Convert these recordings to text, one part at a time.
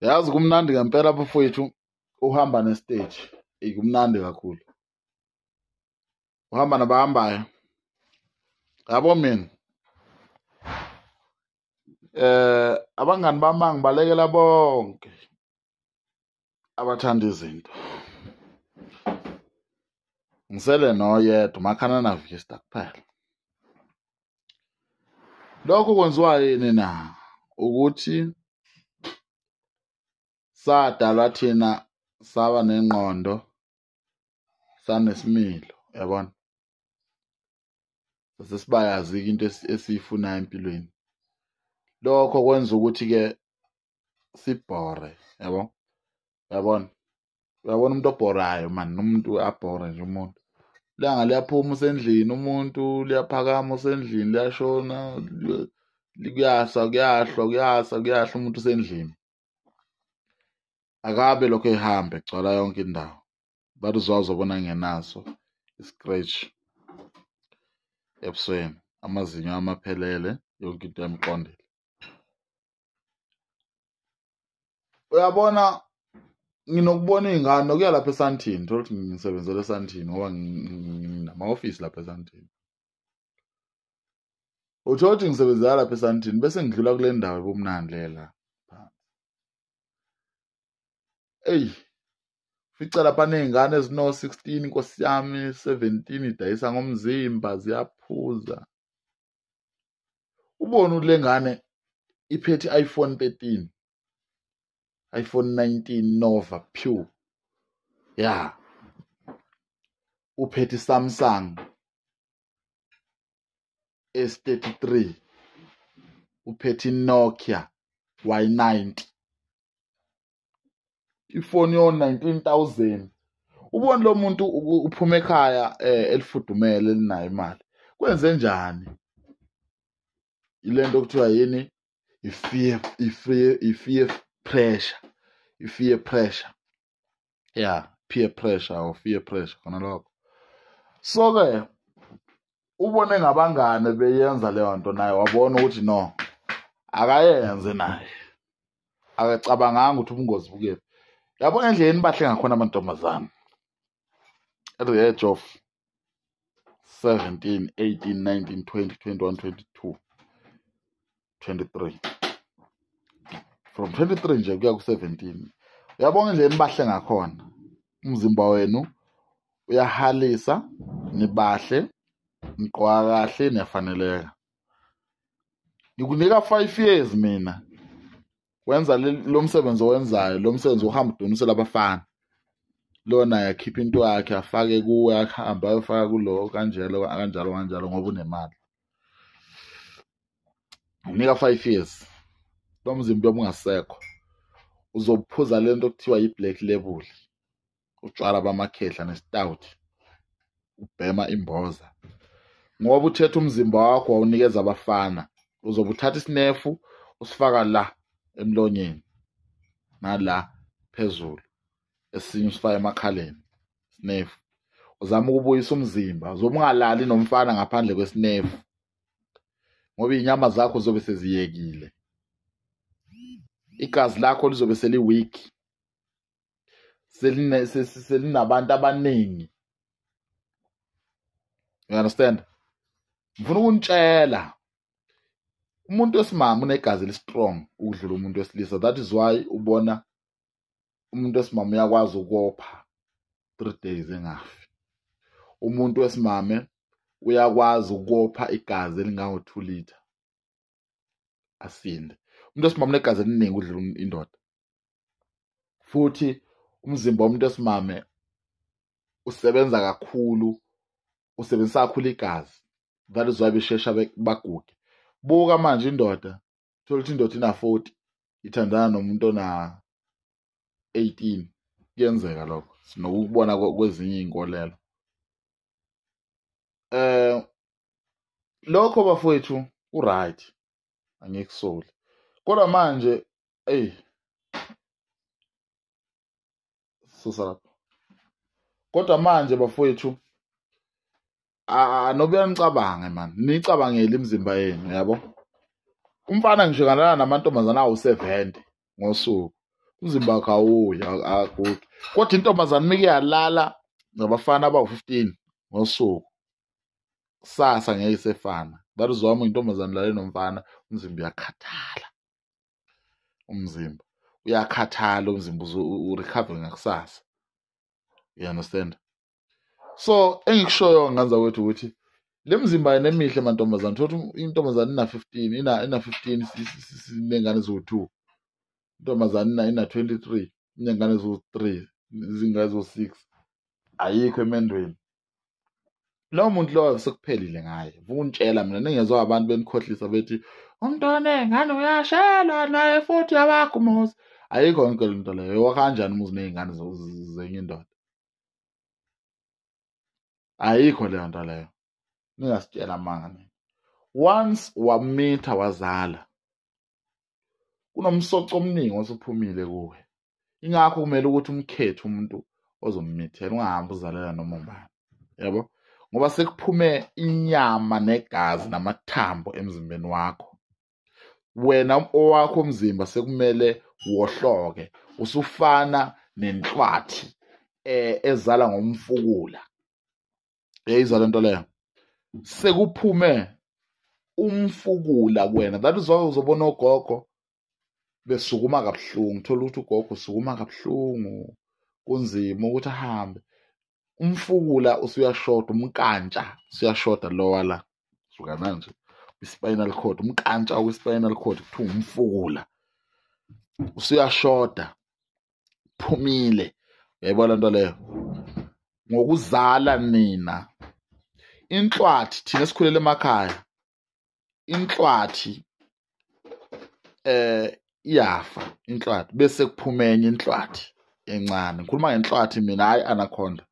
Yazi kumnandi ngempela bafowethu uhamba nestage. Kumnandi kakhulu. Uhamba nabahambayo. Yabo mina. Abangani bami ngibalekela bonke abathanda izinto. Ngisele noyedwa umakhana navista kuphela. Lokho kwenziwa yini na? Ukuthi sadalwa thina saba nengqondo sanesimilo, yabona? Sesibayazi into esiyifunayo empilweni. Lokho kwenza ukuthi ke sibhore, yabo? Yabona? Uyabona umuntu obhorayo man, umuntu abhore nje umuntu. Ilanga liyaphuma usendlini umuntu, liyaphakama usendlini, liyashona, kuyahla umuntu usendlini. Akabe lokho ehamba egcwala yonke indawo. Bathi uzobona ngenaso i-scratch ebusweni, amazinyo amaphelele, yonke into yamqondile. Uyabona nginokubona iy'ngane nokuya lapha esandthini, thola ukuthi ngisebenzela esandthini ngoba nginama-ofisi lapha esandthini. Uthola ukuthi ngisebenzela lapha esandthini bese ngidlula kule ndawo ebumnandi lela. Eyi, fica lapha ney'ngane ezino-16 nkosi yami, 17 idayisa ngomzimba ziyaphuza. Ubone ukuthi le ngane iphethe i-iPhone 13, iPhone 19 Nova Pure. Ya. Uphethe iSamsung S33. Uphethe iNokia Y90. Ifoni yo-19,000. Ubone lo muntu uphuma ekhaya elifudumele elinayo imali. Kwenze njani? Ile nto kuthiwa yini? I-fear pressure. I-fear pressure. Yeah, peer pressure or fear pressure khona lokho. So-ke ubone ngabangane beyenza leyo nto naye wabona ukuthi no, akayenze naye. Akacabanganga ukuthi ubungozi bukephi. Yabona endleleni bahle ngakhona amantombazane. At the age of 17, 18, 19, 20, 21, 22, 23. From 23 nje kuya ku-17. Uyabona endleleni bahle ngakhona. Umzimba wenu uyahalisa, nibahle, niqoka kahle, niyafaneleka. Ngikunika 5 years mina. Wenza lo msebenzi owenzayo, lo msebenzi ohamba udonisela abafana. Lo naye akhipha into yakhe afake kuwe, ahambe ayofaka kulo kanjalo ngoba unemali. Unika 5 years. Lo mzimba obungasekho. Uzophuza lento okuthiwa yi-black label. Utshwala bamakhehla nestout. Ubhema imboza. Ngoba uthethe umzimba wakho wawunikeza abafana. Uzobe uthatha isinefu usifaka la emlonyeni. Nala phezulu. Esinye usifaka emakhaleni. Sinefu. Uzama ukubuyisa umzimba. Uzobe ungalali nomfana ngaphandle kwesinefu. Ngoba inyama zakho zobe seziyekile. Igazi lakho lizobe seli-weak. Selinabantu abaningi. You understand? Ngifuna ukunitshela umuntu wesimama unegazi eli-strong ukudlula umuntu wesilisa. That is why ubona umuntu wesimama uyakwazi ukopha 3 days engafi. Umuntu wesimame uyakwazi ukopha igazi elingango-2 litha asinde. Umuntu wesimame unegazi eliningi ukudlula indoda. Futhi umzimba womuntu wesimame usebenza kakhulu, usebenzisa kakhulu igazi. That is why beshesha baguge. Buka manje indoda, thola ukuthi indoda ina-40 ithandana nomuntu ona 18. Kuyenzeka lokho. Sinokubona kwezinye iy'nkolelo. Lokho bafowethu u-right. Angikusoli. Kodwa manje susa lapho. Kodwa manje bafowethu nobuya nicabange man, nicabangele imizimba yenu, yabo? Umfana ngisho ngalana namantombazana awu-70 ngosuku. umzimba wakho awuyi akugugi. Kodwa intombazane mike yalala nabafana abawu-15 ngosuku, kusasa ngeke isefana. That is why intombazane lale nomfana umzimba uyakhathala, umzimba uyakhathala, umzimba urecover ngakusasa. You understand? So engikushoyo nganza kwethu ukuthi le mzimba nemihle mantombazane, thola intombazane ina 15 inengane eziwu-2, intombazane ina 23 inengane eziwu-3 izingane eziwu-6, ayikho emendweni. Lowo muntu loyo sekuphelile ngaye. Vukungitshela mina ningezwa abantu benikhohlisa bethi umntwana engane uyashelwa naye futhi uyabagumuza. Ayikho yonke le nto leyo. Wakanjani umuzi nezingane zenye indoda? Ayikho leyo nto leyo. Ningasitshela amanga. Once wamitha wazala, kunomsoco omningi osuphumile kuwe. Ingakho kumele ukuthi umkhethe umuntu ozomithela, ungahambi uzalela noma ubani. Yabo? Ngoba sekuphume inyama negazi namathambo emzimbeni wakho. Wena owakho umzimba sekumele wohloke, usufana nenhlwathi ezala ngomfukula. Yayizwa lento leyo. Sekuphume umfukula kuwena. That is why uzobona ogogo besukuma kabuhlungu. Thola ukuthi ugogo usukuma kabuhlungu, kunzima ukuthi ahambe. Umfukula usuyashoda, umkantsha usuyashoda lowa la. Suka manje kwi-spinal cord, umkantsha kwi-spinal cord kuthiwa umfukula. Usuyashoda, phumile. Uyayibona lento leyo? Ngokuzala nina. Inhlwathi thina sikhulele emakhaya. Inhlwathi iyafa inhlwathi bese kuphumenye inhlwathi encane. Ngikhuluma ngenhlwathi mina, hayi anaconda.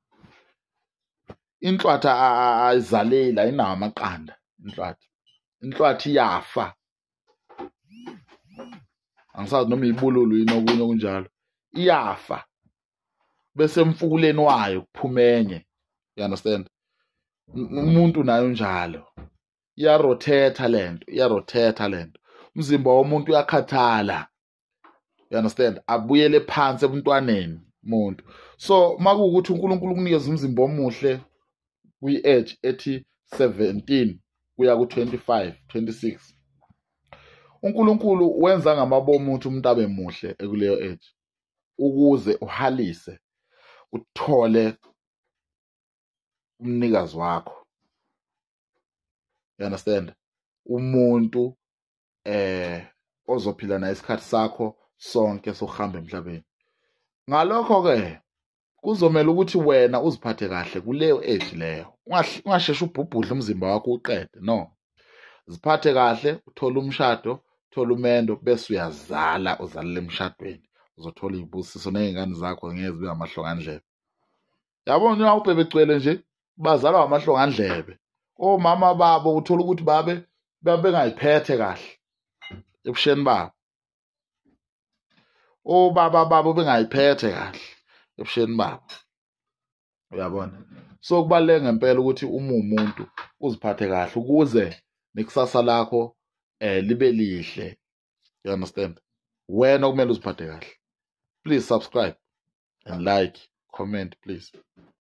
Inhlwathi ayizaleli, ayinawo amaqanda inhlwathi. Inhlwathi iyafa. Angisazi noma ibululu yini okunye okunjalo. Iyafa. Bese emfukuleni wayo kuphumenye. You understand? Umuntu nayo njalo. Iyarotate lento. Umzimba womuntu uyakhathala. You understand? Abuyele phansi ebuntwaneni umuntu. So makuwukuthi uNkulunkulu ukunikeza umzimba omuhle kwi-age ethi 17 kuya ku-25, 26. uNkulunkulu wenza ngamabomu ukuthi umuntu abe muhle ekuleyo age ukuze uhalise uthole umnikazi wakho. You understand? Umuntu ozophila naye isikhathi sakho sonke sokuhamba emhlabeni. Ngalokho ke kuzomela ukuthi wena uziphathe kahle kuleyo age leyo. Ungasheshe ubhubhudle umzimba wakho uqede. No. Ziphathe kahle, uthole umshado, uthole umendo, bese uyazala, uzalele emshadweni. Uzothola izibusiso nezingane zakho ngeke zibe amahlongandlebe. Yabona noma ubhebecwele nje bazalwa amahlongandlebe. Omama babo uthola ukuthi babe bengayiphethe kahle ebusheni babo. Obaba babo bengayiphethe kahle ebusheni babo. Uyabona? So kubaluleke ngempela ukuthi uma umuntu uziphathe kahle ukuze nekusasa lakho libe lihle. You understand? Wena kumele uziphathe kahle. Please subscribe and like, comment please.